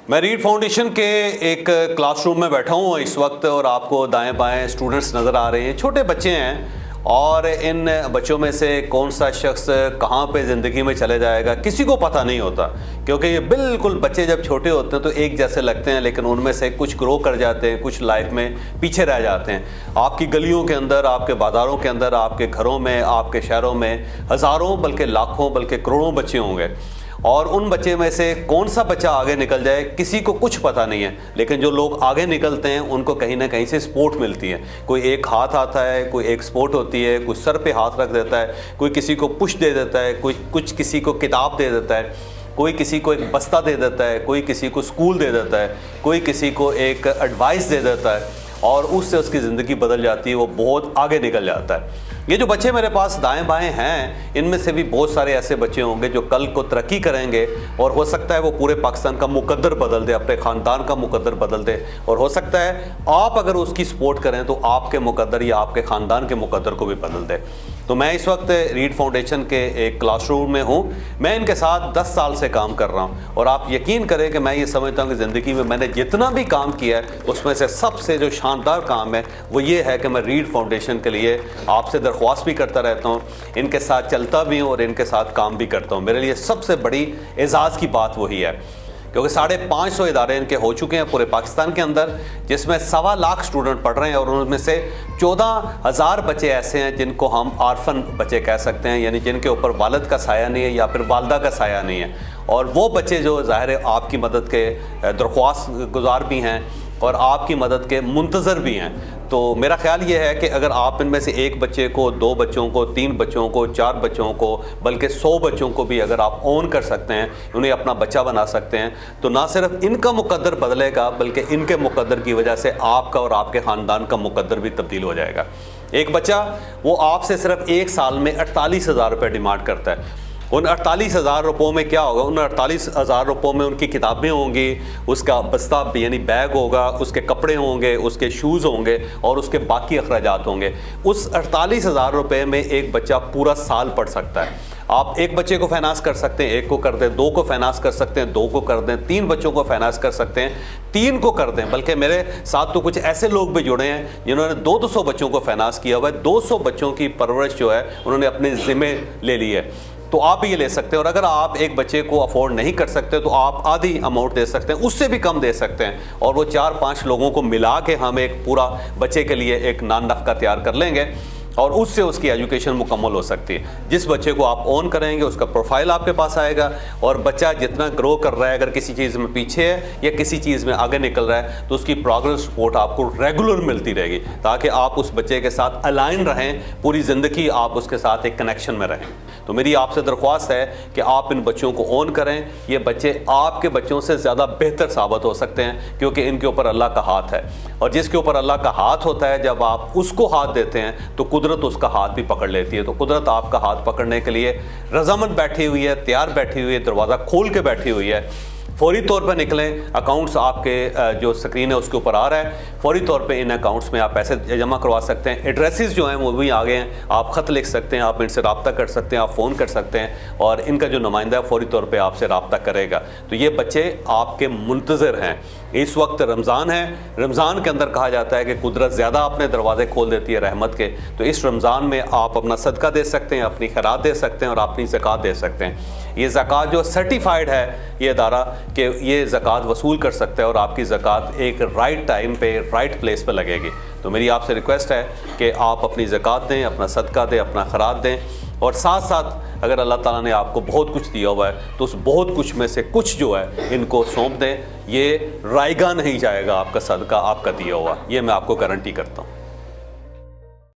میں red foundation کے ایک کلاس روم میں بیٹھا ہوں اس وقت اور آپ کو دائیں بائیں اسٹوڈنٹس نظر آ رہے ہیں. چھوٹے بچے ہیں اور ان بچوں میں سے کون سا شخص کہاں پہ زندگی میں چلے جائے گا کسی کو پتہ نہیں ہوتا, کیونکہ یہ بالکل بچے جب چھوٹے ہوتے ہیں تو ایک جیسے لگتے ہیں, لیکن ان میں سے کچھ گرو کر جاتے ہیں, کچھ لائف میں پیچھے رہ جاتے ہیں. آپ کی گلیوں کے اندر, آپ کے بازاروں کے اندر, آپ کے گھروں میں, آپ کے شہروں میں ہزاروں بلکہ لاکھوں بلکہ کروڑوں بچے ہوں گے, اور ان بچے میں سے کون سا بچہ آگے نکل جائے کسی کو کچھ پتہ نہیں ہے. لیکن جو لوگ آگے نکلتے ہیں ان کو کہیں نہ کہیں سے سپورٹ ملتی ہے. کوئی ایک ہاتھ آتا ہے, کوئی ایک سپورٹ ہوتی ہے, کوئی سر پہ ہاتھ رکھ دیتا ہے, کوئی کسی کو پش دے دیتا ہے, کوئی کچھ کسی کو کتاب دے دیتا ہے, کوئی کسی کو ایک بستہ دے دیتا ہے, کوئی کسی کو اسکول دے دیتا ہے, کوئی کسی کو ایک ایڈوائس دے دیتا ہے, اور اس سے اس کی زندگی بدل جاتی ہے, وہ بہت آگے نکل جاتا ہے. یہ جو بچے میرے پاس دائیں بائیں ہیں, ان میں سے بھی بہت سارے ایسے بچے ہوں گے جو کل کو ترقی کریں گے, اور ہو سکتا ہے وہ پورے پاکستان کا مقدر بدل دے, اپنے خاندان کا مقدر بدل دے, اور ہو سکتا ہے آپ اگر اس کی سپورٹ کریں تو آپ کے مقدر یا آپ کے خاندان کے مقدر کو بھی بدل دے. تو میں اس وقت ریڈ فاؤنڈیشن کے ایک کلاس روم میں ہوں. میں ان کے ساتھ 10 سال سے کام کر رہا ہوں, اور آپ یقین کریں کہ میں یہ سمجھتا ہوں کہ زندگی میں نے جتنا بھی کام کیا ہے اس میں سے سب سے جو شاندار کام ہے وہ یہ ہے کہ میں ریڈ فاؤنڈیشن کے لیے آپ سے درخواست بھی کرتا رہتا ہوں, ان کے ساتھ چلتا بھی ہوں اور ان کے ساتھ کام بھی کرتا ہوں. میرے لیے سب سے بڑی اعزاز کی بات وہی ہے, کیونکہ 550 ادارے ان کے ہو چکے ہیں پورے پاکستان کے اندر, جس میں 1.25 لاکھ اسٹوڈنٹ پڑھ رہے ہیں, اور ان میں سے 14,000 بچے ایسے ہیں جن کو ہم آرفن بچے کہہ سکتے ہیں, یعنی جن کے اوپر والد کا سایہ نہیں ہے یا پھر والدہ کا سایہ نہیں ہے. اور وہ بچے جو ظاہر ہے آپ کی مدد کے درخواست گزار بھی ہیں اور آپ کی مدد کے منتظر بھی ہیں. تو میرا خیال یہ ہے کہ اگر آپ ان میں سے ایک بچے کو, 2 بچوں کو, 3 بچوں کو, 4 بچوں کو, بلکہ 100 بچوں کو بھی اگر آپ اون کر سکتے ہیں, انہیں اپنا بچہ بنا سکتے ہیں, تو نہ صرف ان کا مقدر بدلے گا بلکہ ان کے مقدر کی وجہ سے آپ کا اور آپ کے خاندان کا مقدر بھی تبدیل ہو جائے گا. ایک بچہ وہ آپ سے صرف 1 سال میں 48,000 روپے ڈیمانڈ کرتا ہے. ان 48,000 روپوں میں کیا ہوگا؟ ان 48,000 روپوں میں ان کی کتابیں ہوں گی, اس کا بستہ یعنی بیگ ہوگا, اس کے کپڑے ہوں گے, اس کے شوز ہوں گے, اور اس کے باقی اخراجات ہوں گے. اس 48,000 روپے میں ایک بچہ پورا سال پڑھ سکتا ہے. آپ ایک بچے کو فائنانس کر سکتے ہیں, 1 کو کر دیں, 2 کو فائنانس کر سکتے ہیں, 2 کو کر دیں, 3 بچوں کو فائنانس کر سکتے ہیں, 3 کو کر دیں. بلکہ میرے ساتھ تو کچھ ایسے لوگ بھی جڑے ہیں جنہوں نے 200 بچوں کو فائنانس کیا ہوا ہے. 200 بچوں کی پرورش جو ہے انہوں نے اپنے ذمے لے لی ہے. تو آپ بھی یہ لے سکتے ہیں, اور اگر آپ ایک بچے کو افورڈ نہیں کر سکتے تو آپ آدھی اماؤنٹ دے سکتے ہیں, اس سے بھی کم دے سکتے ہیں, اور وہ 4-5 لوگوں کو ملا کے ہم ایک پورا بچے کے لیے ایک نان نفقہ تیار کر لیں گے, اور اس سے اس کی ایجوکیشن مکمل ہو سکتی ہے. جس بچے کو آپ اون کریں گے اس کا پروفائل آپ کے پاس آئے گا, اور بچہ جتنا گرو کر رہا ہے, اگر کسی چیز میں پیچھے ہے یا کسی چیز میں آگے نکل رہا ہے, تو اس کی پروگرس رپورٹ آپ کو ریگولر ملتی رہے گی, تاکہ آپ اس بچے کے ساتھ الائن رہیں, پوری زندگی آپ اس کے ساتھ ایک کنیکشن میں رہیں. تو میری آپ سے درخواست ہے کہ آپ ان بچوں کو اون کریں. یہ بچے آپ کے بچوں سے زیادہ بہتر ثابت ہو سکتے ہیں, کیونکہ ان کے اوپر اللہ کا ہاتھ ہے, اور جس کے اوپر اللہ کا ہاتھ ہوتا ہے, جب آپ اس کو ہاتھ دیتے ہیں تو قدرت اس کا ہاتھ بھی پکڑ لیتی ہے. تو قدرت آپ کا ہاتھ پکڑنے کے لیے رضامند بیٹھی ہوئی ہے, تیار بیٹھی ہوئی ہے, دروازہ کھول کے بیٹھی ہوئی ہے. فوری طور پہ نکلیں. اکاؤنٹس آپ کے جو سکرین ہے اس کے اوپر آ رہا ہے, فوری طور پہ ان اکاؤنٹس میں آپ پیسے جمع کروا سکتے ہیں. ایڈریسز جو ہیں وہ بھی آ گئے ہیں, آپ خط لکھ سکتے ہیں, آپ ان سے رابطہ کر سکتے ہیں, آپ فون کر سکتے ہیں, اور ان کا جو نمائندہ ہے فوری طور پہ آپ سے رابطہ کرے گا. تو یہ بچے آپ کے منتظر ہیں. اس وقت رمضان ہے, رمضان کے اندر کہا جاتا ہے کہ قدرت زیادہ اپنے دروازے کھول دیتی ہے رحمت کے. تو اس رمضان میں آپ اپنا صدقہ دے سکتے ہیں, اپنی خیرات دے سکتے ہیں, اور اپنی زکوٰۃ دے سکتے ہیں. یہ زکوٰۃ جو سرٹیفائیڈ ہے یہ ادارہ کہ یہ زکوٰۃ وصول کر سکتا ہے, اور آپ کی زکوٰۃ ایک رائٹ ٹائم پہ رائٹ پلیس پہ لگے گی. تو میری آپ سے ریکویسٹ ہے کہ آپ اپنی زکوٰۃ دیں, اپنا صدقہ دیں, اپنا خیرات دیں, اور ساتھ ساتھ اگر اللہ تعالیٰ نے آپ کو بہت کچھ دیا ہوا ہے تو اس بہت کچھ میں سے کچھ جو ہے ان کو سونپ دیں. یہ رائے گاہ نہیں جائے گا آپ کا صدقہ, آپ کا دیا ہوا, یہ میں آپ کو گارنٹی کرتا ہوں.